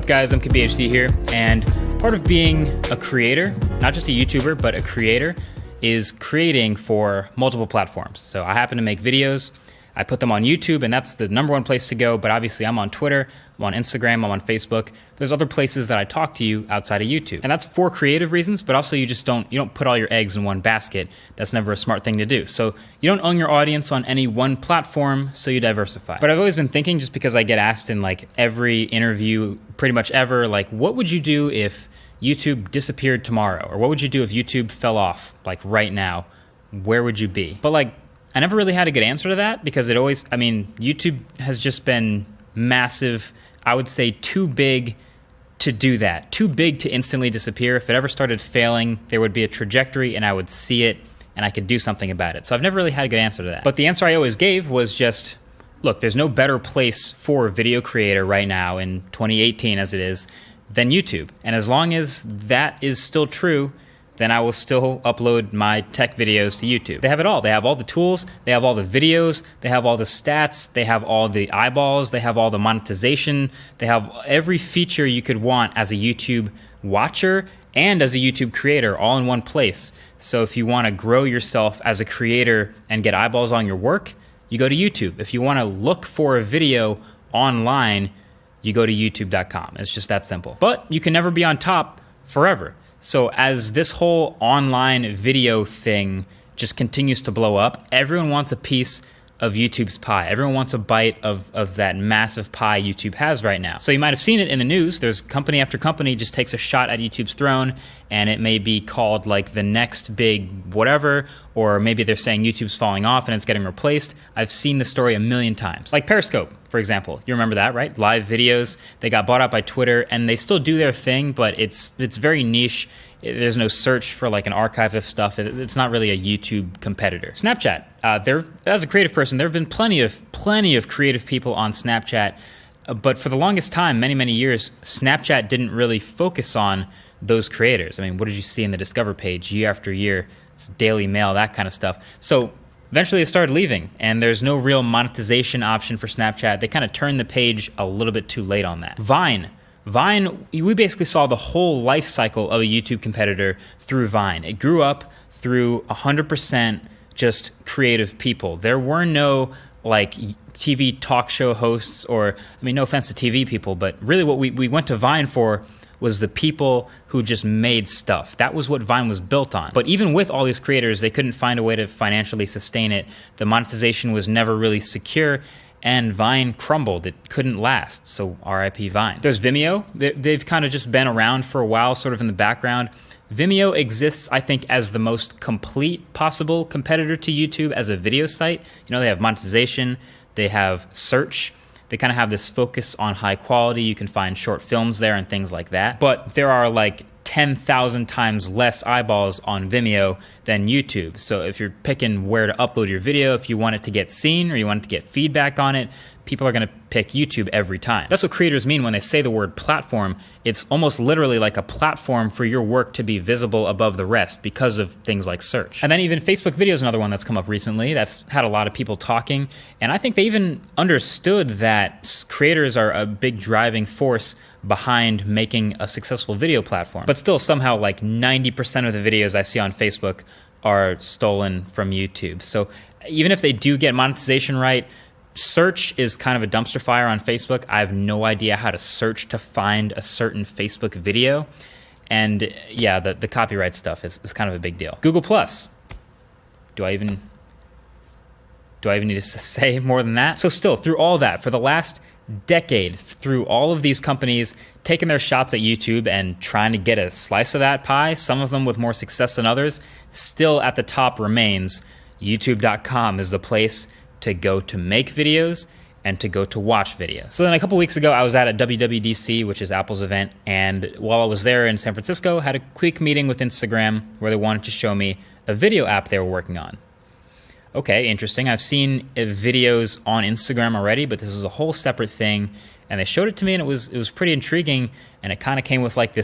up guys, MKBHD here, and part of being a creator, not just a YouTuber, but a creator, is creating for multiple platforms. So I happen to make videos, I put them on YouTube, and that's the #1 place to go, but obviously I'm on Twitter, I'm on Instagram, I'm on Facebook. There's other places that I talk to you outside of YouTube. And that's for creative reasons, but also you don't put all your eggs in one basket. That's never a smart thing to do. So you don't own your audience on any one platform, so you diversify. But I've always been thinking, just because I get asked in like every interview pretty much ever, like what would you do if YouTube disappeared tomorrow? Or what would you do if YouTube fell off like right now? Where would you be? But like, I never really had a good answer to that because YouTube has just been massive. I would say too big to do that. Too big to instantly disappear. If it ever started failing, there would be a trajectory and I would see it and I could do something about it. So I've never really had a good answer to that. But the answer I always gave was just, look, there's no better place for a video creator right now in 2018 as it is than YouTube. And as long as that is still true, then I will still upload my tech videos to YouTube. They have it all. They have all the tools, they have all the videos, they have all the stats, they have all the eyeballs, they have all the monetization, they have every feature you could want as a YouTube watcher and as a YouTube creator all in one place. So if you want to grow yourself as a creator and get eyeballs on your work, you go to YouTube. If you want to look for a video online, you go to youtube.com. It's just that simple. But you can never be on top forever. So as this whole online video thing just continues to blow up, everyone wants a piece of YouTube's pie. Everyone wants a bite of that massive pie YouTube has right now. So you might have seen it in the news. There's company after company just takes a shot at YouTube's throne, and it may be called like the next big whatever, or maybe they're saying YouTube's falling off and it's getting replaced. I've seen the story a million times. Like Periscope, for example. You remember that, right? Live videos. They got bought out by Twitter, and they still do their thing, but it's very niche. There's no search for like an archive of stuff. It's not really a YouTube competitor. Snapchat. As a creative person, there have been plenty of creative people on Snapchat, but for the longest time, many years, Snapchat didn't really focus on those creators. I mean, what did you see in the Discover page year after year? It's Daily Mail, that kind of stuff. So eventually it started leaving, and there's no real monetization option for Snapchat. They kind of turned the page a little bit too late on that. Vine, we basically saw the whole life cycle of a YouTube competitor through Vine. It grew up through 100% just creative people. There were no like TV talk show hosts, or, I mean, no offense to TV people, but really what we went to Vine for was the people who just made stuff. That was what Vine was built on. But even with all these creators, they couldn't find a way to financially sustain it. The monetization was never really secure, and Vine crumbled. It couldn't last, so RIP Vine. There's Vimeo. They've kind of just been around for a while, sort of in the background. Vimeo exists, I think, as the most complete possible competitor to YouTube as a video site. You know, they have monetization, they have search, they kind of have this focus on high quality. You can find short films there and things like that. But there are like 10,000 times less eyeballs on Vimeo than YouTube. So if you're picking where to upload your video, if you want it to get seen or you want it to get feedback on it, people are going to pick YouTube every time. That's what creators mean when they say the word platform. It's almost literally like a platform for your work to be visible above the rest because of things like search. And then even Facebook video is another one that's come up recently. That's had a lot of people talking. And I think they even understood that creators are a big driving force behind making a successful video platform. But still, somehow like 90% of the videos I see on Facebook are stolen from YouTube. So even if they do get monetization right, search is kind of a dumpster fire on Facebook. I have no idea how to search to find a certain Facebook video. And yeah, the copyright stuff is kind of a big deal. Google Plus. Do I even need to say more than that? So still, through all that, for the last decade, through all of these companies taking their shots at YouTube and trying to get a slice of that pie, some of them with more success than others, still at the top remains youtube.com is the place to go to make videos and to go to watch videos. So then a couple weeks ago, I was at a WWDC, which is Apple's event, and while I was there in San Francisco, had a quick meeting with Instagram where they wanted to show me a video app they were working on. Okay, interesting. I've seen videos on Instagram already, but this is a whole separate thing, and they showed it to me, and it was pretty intriguing, and it kind of came with like this